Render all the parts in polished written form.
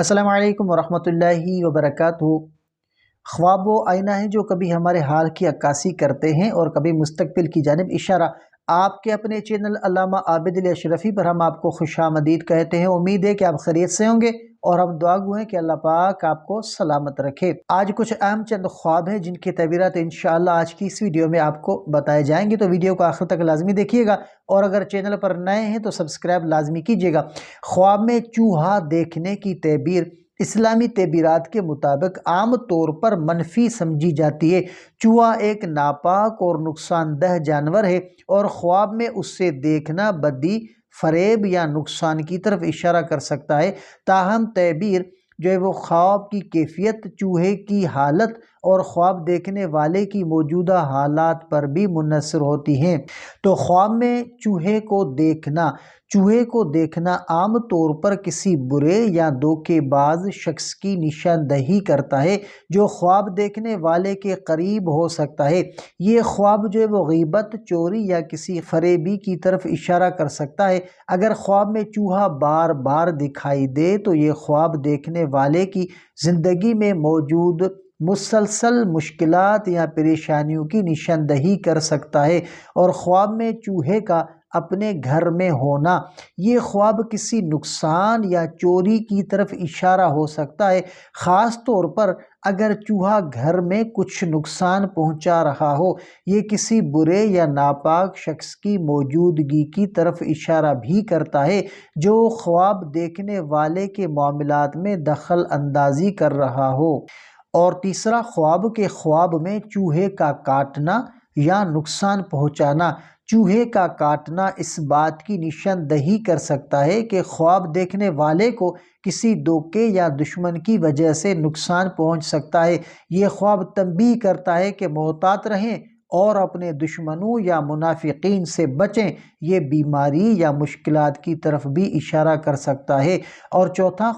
السلام علیکم ورحمۃ اللہ وبرکاتہ۔ خواب وہ آئینہ ہیں جو کبھی ہمارے حال کی عکاسی کرتے ہیں اور کبھی مستقبل کی جانب اشارہ۔ آپ کے اپنے چینل علامہ عابد علی اشرفی پر ہم آپ کو خوش آمدید کہتے ہیں۔ امید ہے کہ آپ خیریت سے ہوں گے اور ہم دعا گو ہیں کہ اللہ پاک آپ کو سلامت رکھے۔ آج کچھ اہم چند خواب ہیں جن کی تعبیرات انشاءاللہ آج کی اس ویڈیو میں آپ کو بتائے جائیں گے، تو ویڈیو کو آخر تک لازمی دیکھیے گا، اور اگر چینل پر نئے ہیں تو سبسکرائب لازمی کیجیے گا۔ خواب میں چوہا دیکھنے کی تعبیر اسلامی تعبیرات کے مطابق عام طور پر منفی سمجھی جاتی ہے۔ چوہا ایک ناپاک اور نقصان دہ جانور ہے اور خواب میں اس سے دیکھنا بدی، فریب یا نقصان کی طرف اشارہ کر سکتا ہے۔ تاہم تعبیر جو ہے وہ خواب کی کیفیت، چوہے کی حالت اور خواب دیکھنے والے کی موجودہ حالات پر بھی منحصر ہوتی ہیں۔ تو خواب میں چوہے کو دیکھنا عام طور پر کسی برے یا دھوکے باز شخص کی نشاندہی کرتا ہے جو خواب دیکھنے والے کے قریب ہو سکتا ہے۔ یہ خواب جو ہے وہ غیبت، چوری یا کسی فریبی کی طرف اشارہ کر سکتا ہے۔ اگر خواب میں چوہا بار بار دکھائی دے تو یہ خواب دیکھنے والے کی زندگی میں موجود مسلسل مشکلات یا پریشانیوں کی نشاندہی کر سکتا ہے۔ اور خواب میں چوہے کا اپنے گھر میں ہونا، یہ خواب کسی نقصان یا چوری کی طرف اشارہ ہو سکتا ہے، خاص طور پر اگر چوہا گھر میں کچھ نقصان پہنچا رہا ہو۔ یہ کسی برے یا ناپاک شخص کی موجودگی کی طرف اشارہ بھی کرتا ہے جو خواب دیکھنے والے کے معاملات میں دخل اندازی کر رہا ہو۔ اور تیسرا، خواب میں چوہے کا کاٹنا یا نقصان پہنچانا۔ چوہے کا کاٹنا اس بات کی نشاندہی کر سکتا ہے کہ خواب دیکھنے والے کو کسی دھوکے یا دشمن کی وجہ سے نقصان پہنچ سکتا ہے۔ یہ خواب تنبیہ کرتا ہے کہ محتاط رہیں اور اپنے دشمنوں یا منافقین سے بچیں۔ یہ بیماری یا مشکلات کی طرف بھی اشارہ کر سکتا ہے۔ اور چوتھا،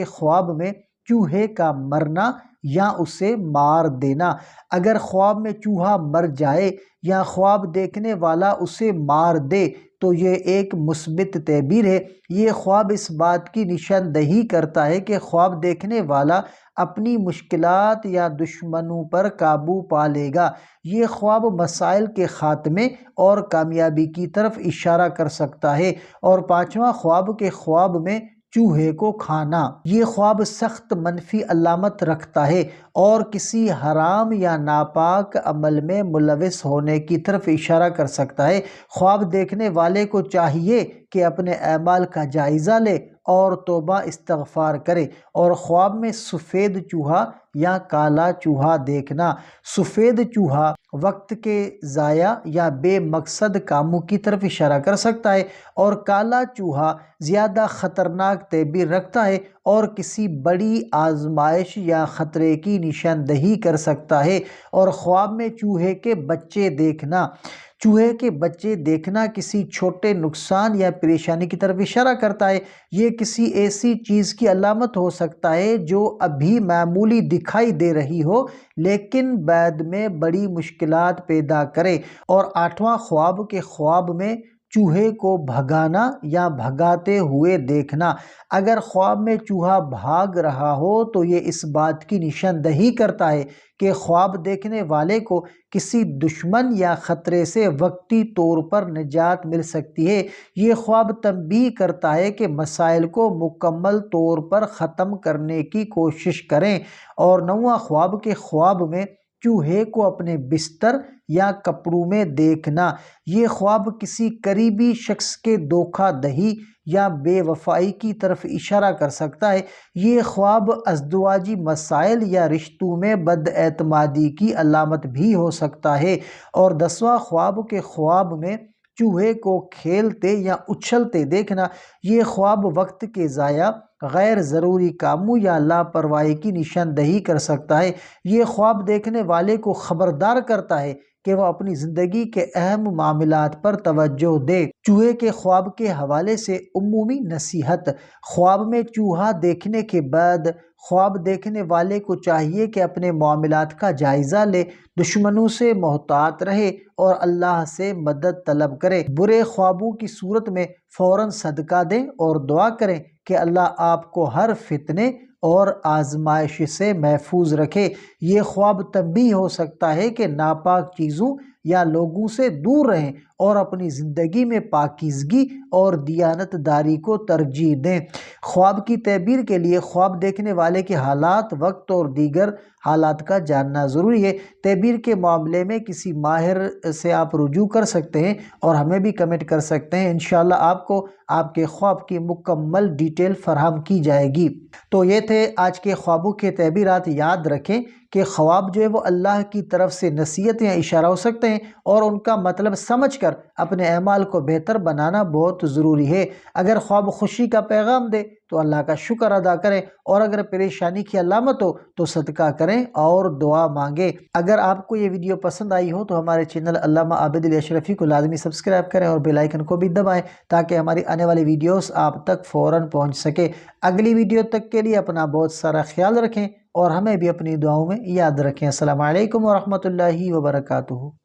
خواب میں چوہے کا مرنا یا اسے مار دینا۔ اگر خواب میں چوہا مر جائے یا خواب دیکھنے والا اسے مار دے تو یہ ایک مثبت تعبیر ہے۔ یہ خواب اس بات کی نشاندہی کرتا ہے کہ خواب دیکھنے والا اپنی مشکلات یا دشمنوں پر قابو پا لے گا۔ یہ خواب مسائل کے خاتمے اور کامیابی کی طرف اشارہ کر سکتا ہے۔ اور پانچواں، خواب میں چوہے کو کھانا۔ یہ خواب سخت منفی علامت رکھتا ہے اور کسی حرام یا ناپاک عمل میں ملوث ہونے کی طرف اشارہ کر سکتا ہے۔ خواب دیکھنے والے کو چاہیے کہ اپنے اعمال کا جائزہ لے اور توبہ استغفار کرے۔ اور خواب میں سفید چوہا یا کالا چوہا دیکھنا۔ سفید چوہا وقت کے ضائع یا بے مقصد کاموں کی طرف اشارہ کر سکتا ہے، اور کالا چوہا زیادہ خطرناک تعبیر رکھتا ہے اور کسی بڑی آزمائش یا خطرے کی نشاندہی کر سکتا ہے۔ اور خواب میں چوہے کے بچے دیکھنا کسی چھوٹے نقصان یا پریشانی کی طرف اشارہ کرتا ہے۔ یہ کسی ایسی چیز کی علامت ہو سکتا ہے جو ابھی معمولی دکھائی دے رہی ہو لیکن بعد میں بڑی مشکلات پیدا کرے۔ اور آٹھواں، خواب میں چوہے کو بھگانا یا بھگاتے ہوئے دیکھنا۔ اگر خواب میں چوہا بھاگ رہا ہو تو یہ اس بات کی نشاندہی کرتا ہے کہ خواب دیکھنے والے کو کسی دشمن یا خطرے سے وقتی طور پر نجات مل سکتی ہے۔ یہ خواب تنبیہ کرتا ہے کہ مسائل کو مکمل طور پر ختم کرنے کی کوشش کریں۔ اور نواں، خواب میں چوہے کو اپنے بستر یا کپڑوں میں دیکھنا۔ یہ خواب کسی قریبی شخص کے دھوکہ دہی یا بے وفائی کی طرف اشارہ کر سکتا ہے۔ یہ خواب ازدواجی مسائل یا رشتوں میں بد اعتمادی کی علامت بھی ہو سکتا ہے۔ اور 10واں، خواب میں چوہے کو کھیلتے یا اچھلتے دیکھنا۔ یہ خواب وقت کے ضائع، غیر ضروری کاموں یا لاپرواہی کی نشاندہی کر سکتا ہے۔ یہ خواب دیکھنے والے کو خبردار کرتا ہے کہ وہ اپنی زندگی کے اہم معاملات پر توجہ دے۔ چوہے کے خواب کے حوالے سے عمومی نصیحت۔ خواب میں چوہا دیکھنے کے بعد خواب دیکھنے والے کو چاہیے کہ اپنے معاملات کا جائزہ لے، دشمنوں سے محتاط رہے اور اللہ سے مدد طلب کرے۔ برے خوابوں کی صورت میں فوراً صدقہ دیں اور دعا کریں کہ اللہ آپ کو ہر فتنے اور آزمائش سے محفوظ رکھے۔ یہ خواب تب بھی ہو سکتا ہے کہ ناپاک چیزوں یا لوگوں سے دور رہیں اور اپنی زندگی میں پاکیزگی اور دیانت داری کو ترجیح دیں۔ خواب کی تعبیر کے لیے خواب دیکھنے والے کے حالات، وقت اور دیگر حالات کا جاننا ضروری ہے۔ تعبیر کے معاملے میں کسی ماہر سے آپ رجوع کر سکتے ہیں اور ہمیں بھی کمنٹ کر سکتے ہیں، انشاءاللہ آپ کو آپ کے خواب کی مکمل ڈیٹیل فراہم کی جائے گی۔ تو یہ تھے آج کے خوابوں کے تعبیرات۔ یاد رکھیں کہ خواب جو ہے وہ اللہ کی طرف سے نصیحت یا اشارہ ہو سکتے ہیں اور ان کا مطلب سمجھ کر اپنے اعمال کو بہتر بنانا بہت ضروری ہے۔ اگر خواب خوشی کا پیغام دے تو اللہ کا شکر ادا کریں، اور اگر پریشانی کی علامت ہو تو صدقہ کریں اور دعا مانگیں۔ اگر آپ کو یہ ویڈیو پسند آئی ہو تو ہمارے چینل علامہ عابد علی اشرفی کو لازمی سبسکرائب کریں اور بیل آئیکن کو بھی دبائیں تاکہ ہماری آنے والی ویڈیوز آپ تک فوراً پہنچ سکے۔ اگلی ویڈیو تک کے لیے اپنا بہت سارا خیال رکھیں اور ہمیں بھی اپنی دعاؤں میں یاد رکھیں۔ السلام علیکم ورحمۃ اللہ وبرکاتہ۔